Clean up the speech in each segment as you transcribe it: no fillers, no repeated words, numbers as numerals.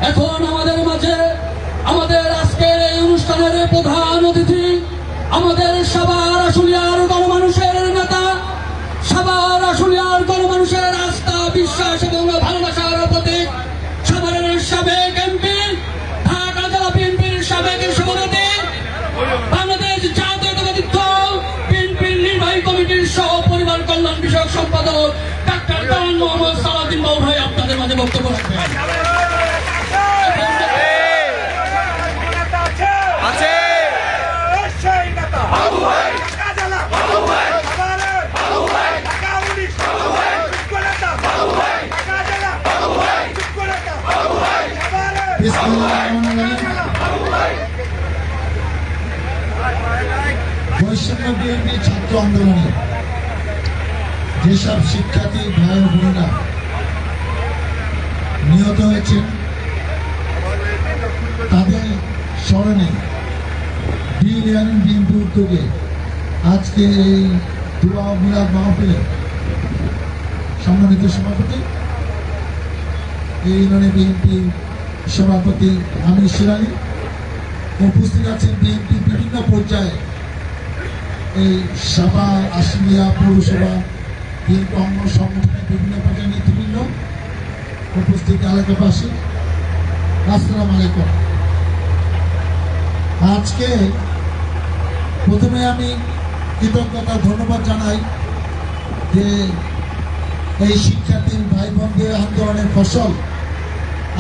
এখন আমাদের মাঝে আমাদের আজকের এই অনুষ্ঠানের প্রধান অতিথি আমাদের সাভার আশুলিয়ার গণমানুষের নেতা, সাভার আশুলিয়ার গণমানুষের আস্থা, বিশ্বাস এবং ভালোবাসার প্রতীক, সাভারের সাবেক এমপি, ঢাকা জেলা বিএনপির সাবেক সভাপতি, বাংলাদেশ জাতীয়তাবাদী দল বিএনপির নির্বাহী কমিটির সহ পরিবার কল্যাণ বিষয়ক সম্পাদক ডাক্তার কালাম মোহাম্মদ সালাউদ্দিন বাবু ভাই আপনাদের মাঝে বক্তব্য রাখবেন। বৈষম্য বিরোধী ছাত্র আন্দোলনে যেসব শিক্ষার্থী ভাই ও বোনেরা নিহত হয়েছেন তাদের স্মরণে বিএনপি উদ্যোগে আজকে এই দোয়া মিলাদ মাহফিলে সম্মানিত সভাপতি, এই ইউনিয়নে বিএনপি সভাপতি আমির শিরানি, উপস্থিত আছেন বিএনপি বিভিন্ন পর্যায়ে এই সভা, আশুলিয়া পৌরসভা, বিএনপি অঙ্গ সংগঠনের বিভিন্ন পর্যায়ে নেতৃবৃন্দ, উপস্থিত এলাকাবাসী, আসসালামু আলাইকুম। আজকে প্রথমে আমি কৃতজ্ঞতা ধন্যবাদ জানাই যে এই শিক্ষার্থী ভাই বোনদের আন্দোলনের ফসল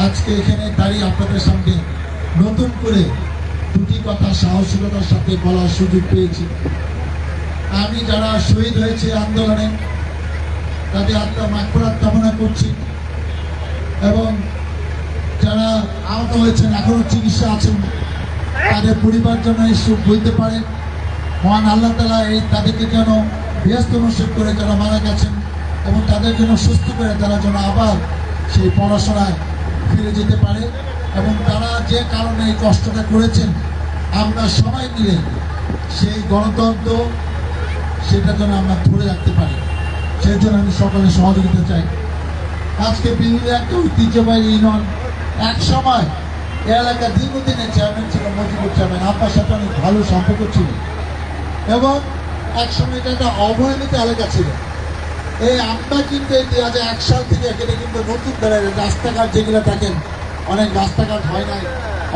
আজকে এখানে দাঁড়িয়ে আপনাদের সামনে নতুন করে দুটি কথা সাহসিকতার সাথে বলার সুযোগ পেয়েছি। আমি যারা শহীদ হয়েছে আন্দোলনে তাদের আত্মা মাগফিরাত কামনা করছি, এবং যারা আহত হয়েছেন এখনো চিকিৎসা আছেন তাদের পরিবার যেন এই সুখ বইতে পারে। মহান আল্লাহ তাআলা এই তাদেরকে যেন ব্যস্ত নসিব করে যারা মারা গেছেন, এবং তাদের জন্য সুস্থ করে তারা যেন আবার সেই পড়াশোনায় ফিরে যেতে পারে, এবং তারা যে কারণে এই কষ্টটা করেছেন আমরা সবাই মিলে সেই গণতন্ত্র সেটা যেন আমরা ধরে রাখতে পারি, সেই জন্য আমি সকলের সহযোগিতা চাই। আজকে বিভিন্ন একটা ঐতিহ্যবাহী ইউনিয়ন, এক সময় এলাকা দীর্ঘদিনের চেয়ারম্যান ছিল মজিবুর চেয়ারম্যান, আপনার সাথে অনেক ভালো সম্পর্ক ছিল, এবং এক সময় এটা একটা অবহেলিত এলাকা ছিল। এই আমরা কিন্তু এই 2001 সাল থেকে এখানে কিন্তু নতুন ধরনের রাস্তাঘাট যেগুলো থাকেন, অনেক রাস্তাঘাট হয় নাই,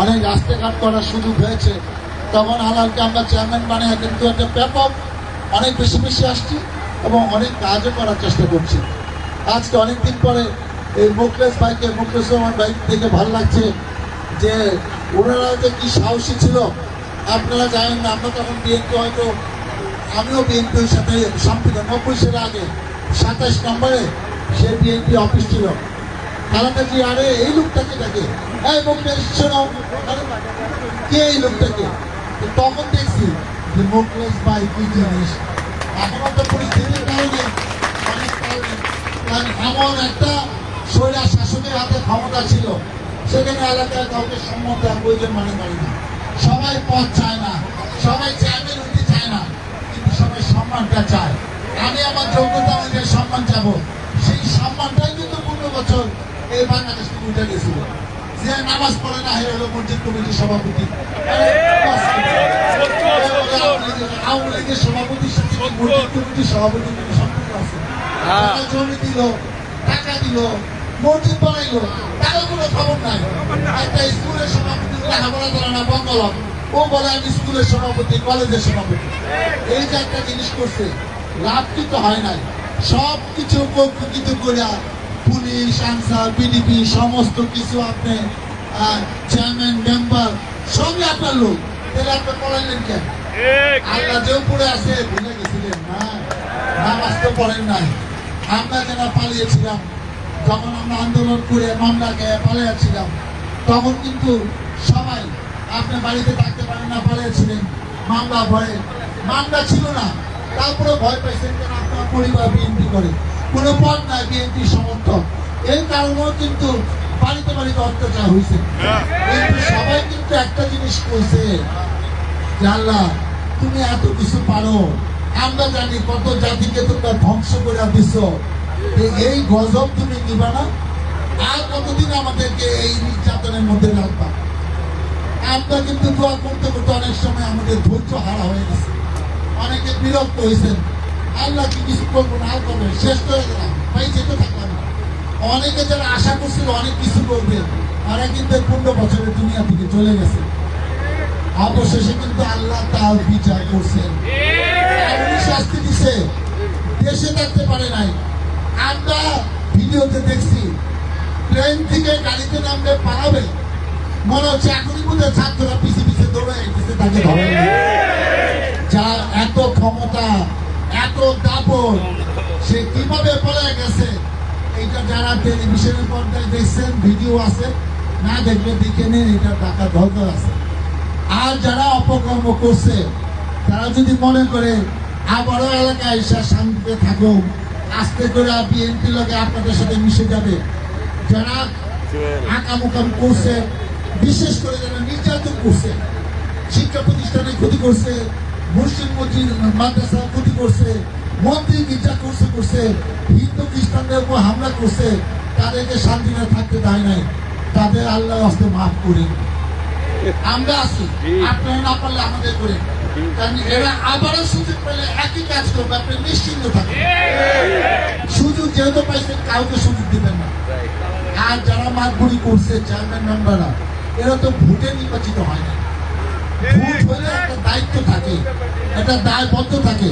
অনেক রাস্তাঘাট করার সুযোগ হয়েছে। তখন আলালকে আমরা চেয়ারম্যান বানিয়ে কিন্তু একটা ব্যাপক অনেক বেশি বেশি আসছি এবং অনেক কাজও করার চেষ্টা করছি। আজকে অনেকদিন পরে এই মুখলেস রহমান ভাই থেকে ভালো লাগছে যে ওনারা যে কি সাহসী ছিল আপনারা জানেন না। আমরা তখন বিএনপি, হয়তো আমিও বিএনপির সাথে সম্পৃক্ত, 90 সালের আগে 27 নম্বরে সে বিএনপি অফিস ছিল। খালাদাজি আরে এই লোকটাকে দেখে, এই মুখলেস শোনো, কে এই লোকটাকে? তখন দেখছি যে মুখলেস ভাই কি জিনিস। এখনো তো পরিস্থিতির কারণে এমন একটা স্বৈরা শাসকের হাতে ক্ষমতা ছিল, সেখানে এলাকায় কাউকে সম্মান দেওয়ার প্রয়োজন মনে করি না। সবাই পদ চায় না, সবাই চেয়ারম্যান হতে চায় না, কিন্তু সবাই সম্মানটা চায়। আমি আমার যোগ্যতা অনুযায়ী সম্মান চাবো, সেই সম্মানটাই কিন্তু 15 বছর এই বাংলাদেশ থেকে উঠে গেছিল। যে নামাজ পড়ে না হয়ে হলো মসজিদ কমিটির সভাপতি, আওয়ামী লীগের সভাপতির সাথে মসজিদ কমিটির সভাপতি সম্পর্ক আছে। জমি দিল, টাকা দিল, মসজিদ বানাইলো, তারও কোনো খবর নাই। একটা স্কুলের সভাপতি লেখাপড়া করে না, বঙ্গলম, ও বলে আমি স্কুলের সভাপতি, কলেজের সভাপতি। এই যে একটা জিনিস করছে, লাভ কিন্তু হয় নাই। সব কিছু উপকৃত করে পুলিশ, আনসার, বিডিপি সমস্ত কিছু আপনি চেয়ারম্যান, মেম্বার সবই আপনার লোক, তাহলে আপনি পড়াইলেন কেন? আল্লাহ যে উপরে আছে ভুলে গেছিলেন না? নামাজ তো পড়েন নাই। আমরা যারা পালিয়েছিলাম, যখন আমরা আন্দোলন করে মামলা খেয়ে পালিয়েছিলাম, তখন কিন্তু সবাই আপনি বাড়িতে থাকতে পারেন না, পালিয়েছিলেন মামলা ভয়ে। মামলা ছিল না, তারপরে ভয় পাইছেন কেন? আপনার পরিবার বিএনপি করে, কোনো পদ নাই বিএনপি সমর্থক, এই কারণেও কিন্তু বাড়িতে বাড়িতে অত্যাচার হয়েছে। কিন্তু সবাই কিন্তু একটা জিনিস করছে যে আল্লাহ তুমি এত কিছু পারো, আমরা জানি কত জাতিকে তোমরা ধ্বংস করে দিচ্ছ, এই গজব তুমি নিবা না? আর কতদিন আমাদেরকে এই নির্যাতনের মধ্যে রাখবা। আমরা কিন্তু দোয়া করতে করতে অনেক সময় আমাদের ধৈর্য হারা হয়ে গেছে, অনেকে বিরক্ত হয়েছেন, আল্লাহ কি কিছু করবো না, আর করবে, শেষ করে গেলাম, ভাই যেতে থাকলাম না। অনেকে যারা আশা করছিল অনেক কিছু করবে, তারা কিন্তু 15 বছরের দুনিয়া থেকে চলে গেছে। অবশেষে কিন্তু আল্লাহ তার বিচার করছেন, এমনই শাস্তি দিছে, দেশে থাকতে পারে নাই। আমরা ভিডিওতে দেখছি ট্রেন থেকে গাড়িতে নামলে পালাবে, মনে হচ্ছে এখনই মধ্যে ছাত্ররা পিছিয়ে পিছিয়ে দৌড়ে গেছে, তাকে ধরে। যা এত ক্ষমতা, এত দাপট, সে কিভাবে পড়ে গেছে, এইটা যারা টেলিভিশনের পর্দায় দেখছেন, ভিডিও আছে, না দেখলে দেখে নেন, এটা টাকা দরকার আছে। আর যারা অপকর্ম করছে, তারা যদি মনে করে আবারও এলাকায় এসে শান্তিতে থাকো, আস্তে করে বিএনপি লোকে আপনাদের সাথে মিশে যাবে। যারা আকাম করছে, বিশেষ করে যারা নির্যাতন করছে, শিক্ষা প্রতিষ্ঠানে ক্ষতি করছে, মুসলিম মাদ্রাসা ক্ষতি করছে, মন্দির গির্জা করছে, হিন্দু খ্রিস্টানদের উপর হামলা করছে, তাদেরকে শান্তিতে থাকতে দেয় নাই, তাদের আল্লাহ হস্তে মাফ করে। আমরা আছি, আপনারা না পারলে আমাদের করে, কারণ এরা আবারও সুযোগ পেলে একই কাজ করবে, আপনি নিশ্চিন্ত থাকবেন। সুযোগ যেহেতু পাইছেন, কাউকে সুযোগ দিবেন না। আর যারা মাতবুরি করছে, চেয়ারম্যান মেম্বাররা, এরা তো ভোটে নির্বাচিত হয় না। ভোট হলে একটা দায়িত্ব থাকে, একটা দায়বদ্ধ থাকে,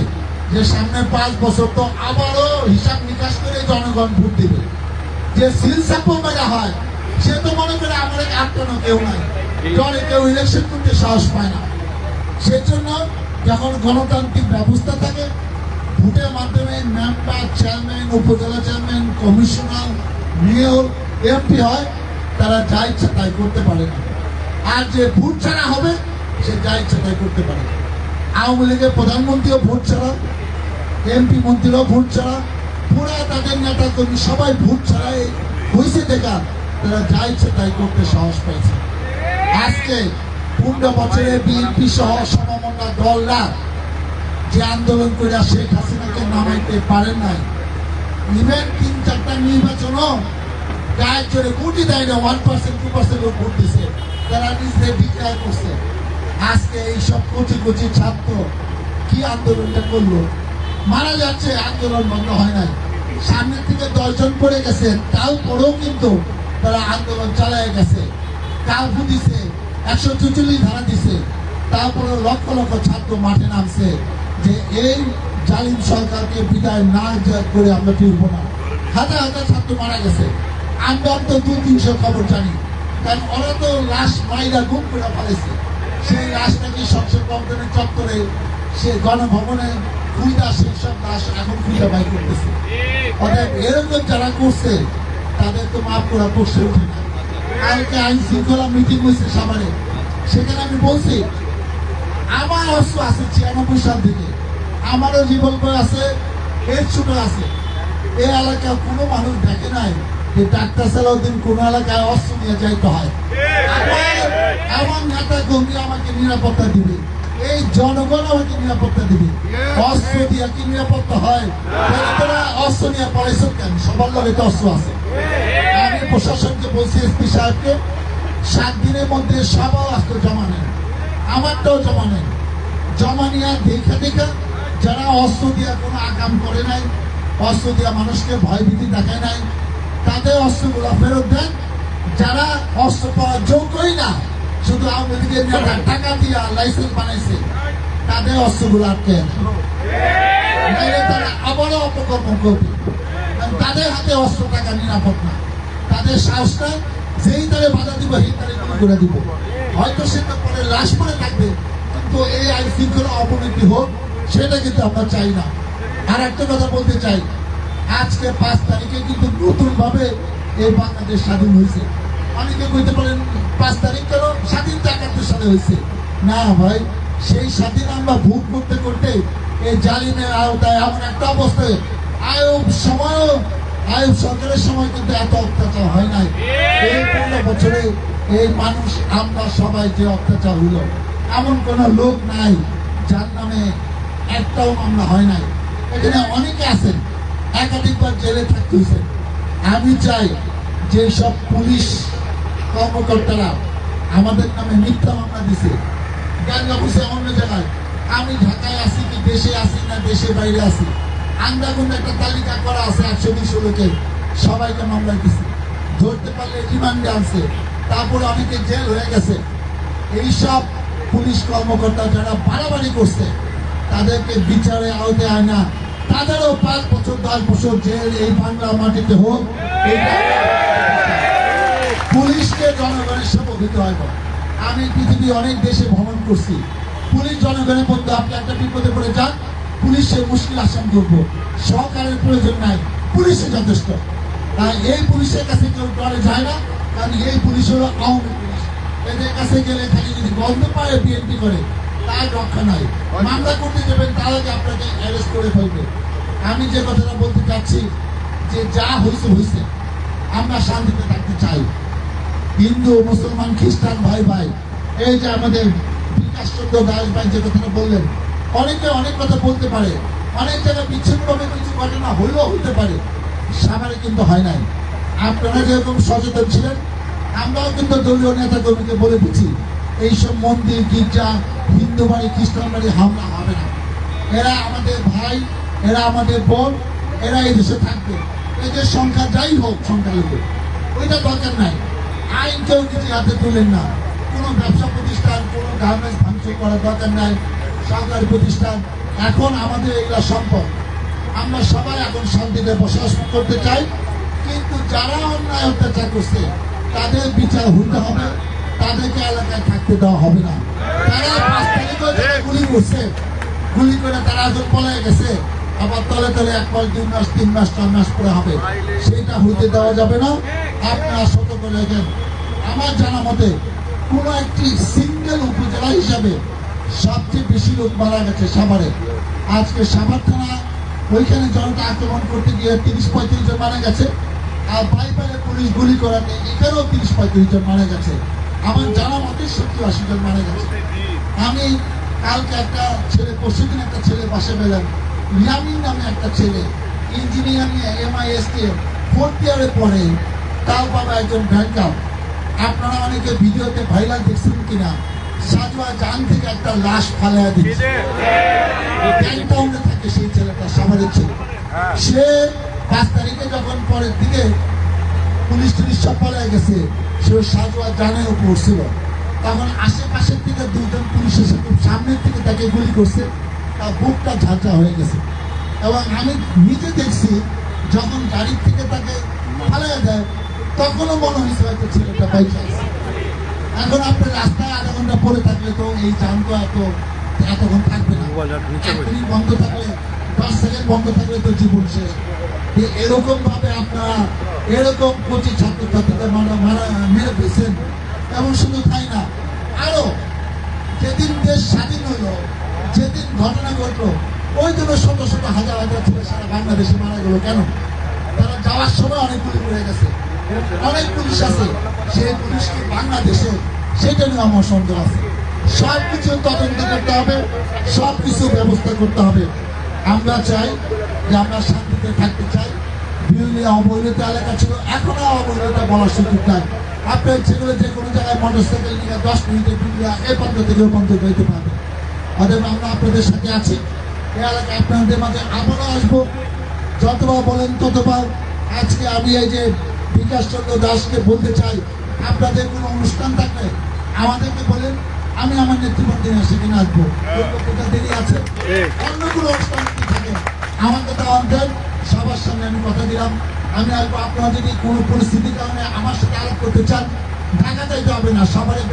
যে সামনে 5 বছর তো আবারও হিসাব নিকাশ করে জনগণ ভোট দিবে। যে সিল সাপোর্ট মেরা হয়, সে তো মনে করে আমাদের আটকানো কেউ নাই, ডরে কেউ ইলেকশন করতে সাহস পায় না। সেজন্য যখন গণতান্ত্রিক ব্যবস্থা থাকে, ভোটের মাধ্যমে মেম্বার, চেয়ারম্যান, উপজেলা চেয়ারম্যান, কমিশনার, মেয়র, এমপি হয়, তারা যা ইচ্ছা তাই করতে পারে না। আর যে ভোট ছাড়া হবে, সে যা ইচ্ছা তাই করতে পারে। আওয়ামী লীগের প্রধানমন্ত্রীও ভোট ছাড়া, এমপি মন্ত্রীরাও ভোট ছাড়া, পুরা তাদের নেতা কর্মী সবাই ভোট ছাড়াই হয়েছে দেখা, তারা যা ইচ্ছা তাই করতে সাহস পাইছে। আজকে 15 বছরে বিএনপি সহ সমমনা দলরা যে আন্দোলন করে শেখ হাসিনাকে নামাইতে পারেন নাই, ইভেন 3-4টা নির্বাচনও গায়ের জোরে ভোটই দেয় না, 1% 2% ভোট দিছে, তারা নিজে ডিক্লেয়ার করছে। আজকে এইসব কচি কচি ছাত্র কি আন্দোলনটা করলো, মারা যাচ্ছে, আন্দোলন বন্ধ হয় নাই। সামনের থেকে 10 জন পড়ে গেছে, তাও পরেও কিন্তু তারা আন্দোলন চালায় গেছে। কাউফু দিছে, 144 ধারা দিছে, তারপরে লক্ষ লক্ষ ছাত্র মাঠে নামছে যে এই জালিম সরকারকে বিদায় না করে আমরা ফিরব না। হাজার হাজার ছাত্র মারা গেছে, আমরা তো 200-300 খবর জানি, কারণ ওরা তো লাশ মাইরা গুম করে ফেলেছে। সেই লাশ নাকি সংসদ ভবনের চত্বরে, সে গণভবনে খুঁজা, সেই সব লাশ এখন খুঁজা বাই করতেছে। অর্থাৎ এরকম যারা করছে, তাদের তো মাফ করা প্রশ্ন ওঠে না। কালকে আইন শৃঙ্খলা মিটিং হয়েছে সাভারে, সেখানে আমি বলছি আমার অস্ত্র আছে 96 সাল থেকে, আমারও জীবন বই আছে, এর ছোট আছে। এই এলাকায় কোনো মানুষ দেখে নাই যে ডাক্তার সালাউদ্দিন কোন এলাকায় অস্ত্র নিয়ে যাইতে হয়। আমার নেতা কর্মী আমাকে নিরাপত্তা দিবে, এই জনগণ আমাকে নিরাপত্তা দিবে। অস্ত্র দিয়ে কি নিরাপত্তা হয়? তারা অস্ত্র নিয়ে পড়াইছেন কেন? সবার লগে তো অস্ত্র আছে। আমি প্রশাসনকে বলছি, এসপি সাহেবকে, 7 দিনের মধ্যে সবাই অস্ত্র জমা নেন, আমারটাও জমা নেন। জমা নিয়ে দেখা যারা অস্ত্র দিয়ে কোনো আকাম করে নাই, অস্ত্র দিয়ে মানুষকে ভয়ভীতি দেখায় নাই, তাদের অস্ত্রগুলো ফেরত দেন। যারা অস্ত্র পাওয়ার যোগ্যই না, শুধু আওয়ামী লীগের নেতা টাকা দিয়ে লাইসেন্স বানাইছে, তাদের অস্ত্রগুলো আটকে নাইলে তারা আবারও অপকর্ম করবে। তাদের হাতে অস্ত্র টাকা নিরাপদ না, তাদের সাহসটা যেই তারে বাধা দিব, সেই তারে গুলি করে দিব। হয়তো সেটা পরে লাশ পরে থাকবে, কিন্তু এই আইন শৃঙ্খলা অবনতি হোক, সেটা কিন্তু আমরা চাই না। আর একটা কথা বলতে চাই, আজকে 5 তারিখে কিন্তু নতুন ভাবে এই বাংলাদেশ স্বাধীন হয়েছে। অনেকে কইতে পারেন 5 তারিখ কেন, স্বাধীন 71 সালে হয়েছে। না ভাই, সেই স্বাধীন আমরা ভোগ করতে করতে এই জালিমের আওতায় এমন একটা অবস্থায়, আয়ুব সরকারের সময় কিন্তু এত অত্যাচার হয় নাই। এই 15 বছরে এই মানুষ, আমরা সবাই যে অত্যাচার হইল, এমন কোন লোক নাই যার নামে একটাও মামলা হয় নাই। এখানে অনেকে আছেন একাধিকবার জেলে থাকতে হয়েছে। আমি চাই যে সব পুলিশ কর্মকর্তারা আমাদের নামে মিথ্যা মামলা দিছে, গ্যাঞ্জাম হচ্ছে অন্য জায়গায়। আমি ঢাকায় আছি কি দেশে আছি না দেশের বাইরে আছি, আন্দাগুন্দ একটা তালিকা করা আছে 100-200 লোকের, সবাইকে মামলা দিছে, ধরতে পারলে রিমান্ডে আনছে, তারপর অনেকে জেল হয়ে গেছে। এইসব পুলিশ কর্মকর্তা যারা বাড়াবাড়ি করছে তাদেরকে বিচারে আওতায় আয় না, তাদেরও 5 বছর 10 বছর জেল এই বাংলা মাটিতে হোক। এইটা পুলিশকে জনগণের সেবক হতে হয়। আমি পৃথিবী অনেক দেশে ভ্রমণ করছি, পুলিশ জনগণের মধ্যে আপনি একটা বিপদে পড়ে যান, পুলিশের মুশকিল আসান করবো, সরকারের প্রয়োজন নাই, পুলিশে যথেষ্ট। এই পুলিশের কাছে কেউ ডরে যায় না, কারণ এই পুলিশ হলো আওয়ামী পুলিশ। এদের কাছে গেলে খালি যদি গন্ধ পায় বিএনপি করে, তার রক্ষা নাই। মামলা করতে দেবেন তার আগে আপনাকে অ্যারেস্ট করে ফেলবে। আমি যে কথাটা বলতে চাচ্ছি যে যা হয়েছে হয়েছে, আমরা শান্তিতে থাকতে চাই। হিন্দু মুসলমান খ্রিস্টান ভাই ভাই, এই যে আমাদের বিকাশ চন্দ্র দাস ভাই যে কথাটা বললেন, অনেকে অনেক কথা বলতে পারে, অনেক জায়গায় বিচ্ছিন্নভাবে কিছু ঘটনা হলেও হতে পারে, সাভারে কিন্তু হয় নাই। আপনারা যেরকম সচেতন ছিলেন, আমরাও কিন্তু দলীয় নেতা কর্মীকে বলে দিচ্ছি এইসব মন্দির গির্জা হিন্দু বাড়ি খ্রিস্টান বাড়ি হামলা হবে না। এরা আমাদের ভাই, এরা আমাদের বোন, এরা এই দেশে থাকবে। এদের সংখ্যা যাই হোক সংখ্যালঘু, ওইটা দরকার নাই। আইন কেউ কিছু হাতে তুলেন না, কোনো ব্যবসা প্রতিষ্ঠান কোনো গার্মেন্টস ভাঙচুর করার দরকার নাই, সরকারি প্রতিষ্ঠান। এখন আমাদের এগুলা সম্পদ, আমরা সবাই এখন শান্তিতে বসবাস করতে চাই, কিন্তু যারা অন্যায় অত্যাচার করছে তাদের বিচার হতে হবে, তাদেরকে এলাকায় থাকতে দেওয়া হবে না। তারা 5 তারিখেও যারা গুলি করছে, গুলি করে তারা এখন পলায় গেছে, আবার তলে তলে 1 মাস 2 মাস 3 মাস 4 মাস পরে হবে, সেটা হইতে দেওয়া যাবে না। আপনারা সতর্ক রাখেন। আমার জানা মতে কোনো একটি সিঙ্গেল উপজেলা হিসাবে সবচেয়ে বেশি লোক মারা গেছে সাভারে। আজকে সাভার থানা ওইখানে জনতা আক্রমণ করতে গিয়ে 30-35 জন মারা গেছে, আর বাইপালে পুলিশ গুলি করাতে এখানেও 30-35 জন মারা গেছে। আমার জানা মতে 70-80 জন মারা গেছে। আমি কালকে একটা ছেলে, পরশুদিন একটা ছেলে পাশে পেলাম, ইয়ামিন নামে একটা ছেলে, ইঞ্জিনিয়ারিং MIST 4th ইয়ারে পড়ে, তার বাবা একজন ব্যাংকার। আপনারা অনেকে ভিডিওতে ভাইরাল দেখছেন কিনা, সাজোয়া জান থেকে একটা লাশ ফালাইয়া দিচ্ছে, ব্যাংকটাউনে থাকে সেই ছেলেটা, সাভারের ছেলে। সে 5 তারিখে যখন পরের দিকে পুলিশ টুলিশ সব পালিয়ে গেছে, সে সাজোয়া জানেও পড়ছিল, তখন আশেপাশের থেকে 2 জন পুলিশ এসে খুব সামনের থেকে তাকে গুলি করছে, তার বুকটা ঝাঁঝা হয়ে গেছে। এবং আমি নিজে দেখছি যখন গাড়ির থেকে তাকে ফালাইয়া দেয়, তখনও মনে হয়েছে হয়তো ছেলেটা বাইকে আছে। এখন আপনি রাস্তায় আধা ঘন্টা পরে থাকলে তো এই জাম তো এতক্ষণ থাকবে না। 1 মিনিট বন্ধ থাকলে, 10 সেকেন্ড বন্ধ থাকলে তো জীবন শেষ। এরকম ভাবে আপনারা এরকম 25 ছাত্রছাত্রীদের মেরে ফেলছেন। এমন শুধু তাই না, আরো যেদিন দেশ স্বাধীন হলো, যেদিন ঘটনা ঘটলো, ওই জন্য শত শত হাজার হাজার ছেলে সারা বাংলাদেশে মারা গেল। কেন? তারা যাওয়ার সময় অনেক গুলি করে গেছে, অনেক পুলিশ আছে, সেই পুলিশকে বাংলাদেশে, সেটা নিয়ে আমার সন্দেহ আছে। সব কিছু তদন্ত করতে হবে, সব কিছু ব্যবস্থা করতে হবে। আমরা চাই যে আমরা শান্তিতে থাকতে চাই। বিরোধী অবৈধতা এলাকা ছিল, এখনো অবৈধতা বলার সুযোগ নাই। আপনার যেগুলো যে কোনো জায়গায় মোটরসাইকেল নিয়ে 10 মিনিটে বিরোধী এই পর্যন্ত থেকে ওই পর্যন্ত যেতে পারবে। অতএব আমরা আপনাদের সাথে আছি, এই এলাকায় আপনাদের মাঝে আবারও আসবো, যতবার বলেন ততবার। আজকে আমি এই যে বিকাশ চন্দ্র দাসকে বলতে চাই, আপনাদের কোনো অনুষ্ঠান থাকলে আমাদেরকে বলেন, আমি আমার নেতৃবৃন্দ সেখানে আসবো। দেরি আছে, অন্য কোনো অনুষ্ঠান যদি থাকে আমাকে দাওয়াত দেন, সবার সামনে আমি কথা দিলাম আমি আসবো। আপনারা যদি কোনো পরিস্থিতির কারণে আমার সাথে আলাপ করতে চান, ঢাকা যাইতে হবে না, সবারই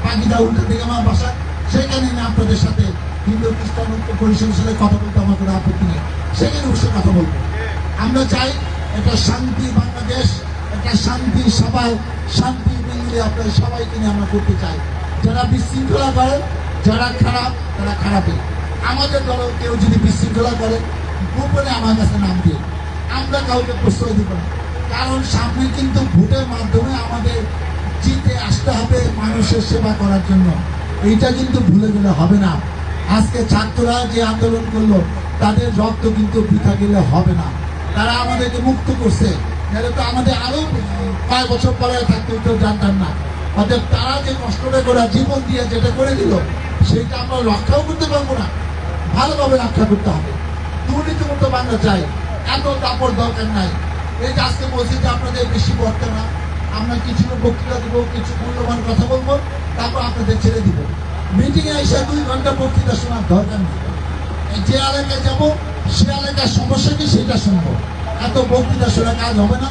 পাখিটা উল্টা দিকে আমার বাসা, সেখানে আমি আপনাদের সাথে হিন্দু খ্রিস্টান পরিষদের সাথে কথা বলতে আমার কোনো আপত্তি নেই, সেখানে বসে কথা বলবো। আমরা চাই এটা শান্তি বাংলাদেশ, একটা শান্তি সবাই, শান্তি মিলিয়ে আপনাদের সবাইকে নিয়ে আমরা করতে চাই। যারা বিশৃঙ্খলা করে, যারা খারাপ, তারা খারাপই। আমাদের দলেও কেউ যদি বিশৃঙ্খলা করে, গোপনে আমার কাছে নাম দিয়ে, আমরা কাউকে প্রশ্রয় দিব না। কারণ সামনে কিন্তু ভোটের মাধ্যমে আমাদের জিতে আসতে হবে মানুষের সেবা করার জন্য, এইটা কিন্তু ভুলে গেলে হবে না। আজকে ছাত্ররা যে আন্দোলন করলো, তাদের রক্ত কিন্তু বৃথা গেলে হবে না। তারা আমাদেরকে মুক্ত করছে, তাহলে তো আমাদের আরো 5 বছর পরে থাকতে কেউ জানতাম না। অর্থাৎ তারা যে কষ্টটা করে জীবন দিয়ে যেটা করে দিল সেটা আমরা রক্ষাও করতে পারবো না, ভালোভাবে রক্ষা করতে হবে। দুর্নীতিমুক্ত বাংলা চাই, এত দাপট দরকার নাই। এই যে আজকে বলছি যে আপনাদের বেশি বর্তে না, আমরা কিছু বক্তৃতা দেবো, কিছু মূল্যবান কথা বলবো, তারপর আপনাদের ছেড়ে দিব। মিটিংয়ে এসে 2 ঘন্টা বক্তৃতা শোনার দরকার নেই। যে এলাকায় যাবো সে এলাকার সমস্যা কি সেটা শুনবো, এত বক্তৃতা শোনা কাজ হবে না।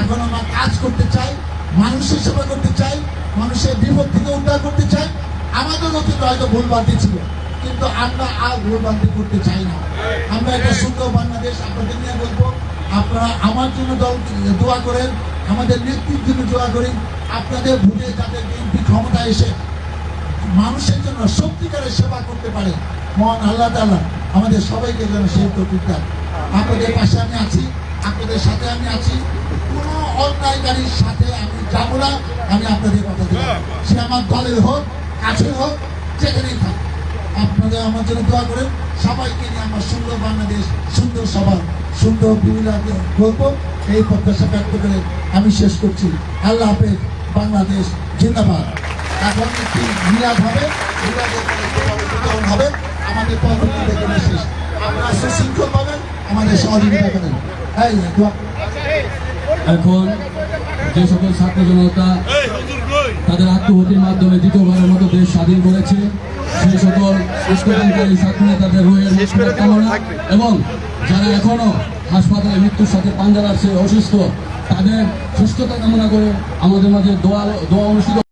এখন আমরা কাজ করতে চাই, মানুষের সেবা করতে চাই, মানুষের বিপদ থেকে উদ্ধার করতে চাই। আমাদের অতীত হয়তো ভুলভ্রান্তি ছিল, কিন্তু আমরা আর ভুলভ্রান্তি করতে চাই না। আমরা একটা সুন্দর বাংলাদেশ আপনাদের নিয়ে বলবো। আপনারা আমার জন্য দোয়া করেন, আমাদের নেতৃত্বের জন্য দোয়া করেন। আপনাদের ভোটে যাতে বিএনপি ক্ষমতা এসে মানুষের জন্য সত্যিকারের সেবা করতে পারে, মহান আল্লাহ তাআলা আমাদের সবাইকে যেন সেই তৌফিক দেন। আপনাদের পাশে আমি আছি, আপনাদের সাথে আমি আছি। কোনো অন্যায়কারীর সাথে আমি যাব না, আমি আপনাদের কথা দিলাম। সে আমার দলের হোক, কাছের হোক, যেখানেই থাক। আপনাদের আমার জন্য দোয়া করেন। সবাইকে নিয়ে আমার সুন্দর বাংলাদেশ, সুন্দর সভা, সুন্দর বিভিন্ন করবো, এই প্রত্যাশা ব্যক্ত করে আমি শেষ করছি। আল্লাহ হাফেজ, বাংলাদেশ জিন্দাবাদ। এখন একটি মিলাদ হবে, মিলাদের বিতরণ হবে, আমাদের পরবর্তী বেতনের শেষ। আপনারা সুশৃঙ্খল পাবেন, আমাদের সহযোগিতা করেন। এই দোয়া। এখন যে সকল ছাত্র জনতা তাদের আত্মহত্যের মাধ্যমে দ্বিতীয়বারের মতো দেশ স্বাধীন করেছে, সেই সকল স্কুলকারী ছাত্র নেতাদের রোহের মুক্তির কামনা এবং যারা এখনো হাসপাতালে মৃত্যুর সাথে পাঞ্জা লাগছে, অসুস্থ, তাদের সুস্থতা কামনা করে আমাদের মাঝে দোয়া অনুষ্ঠিত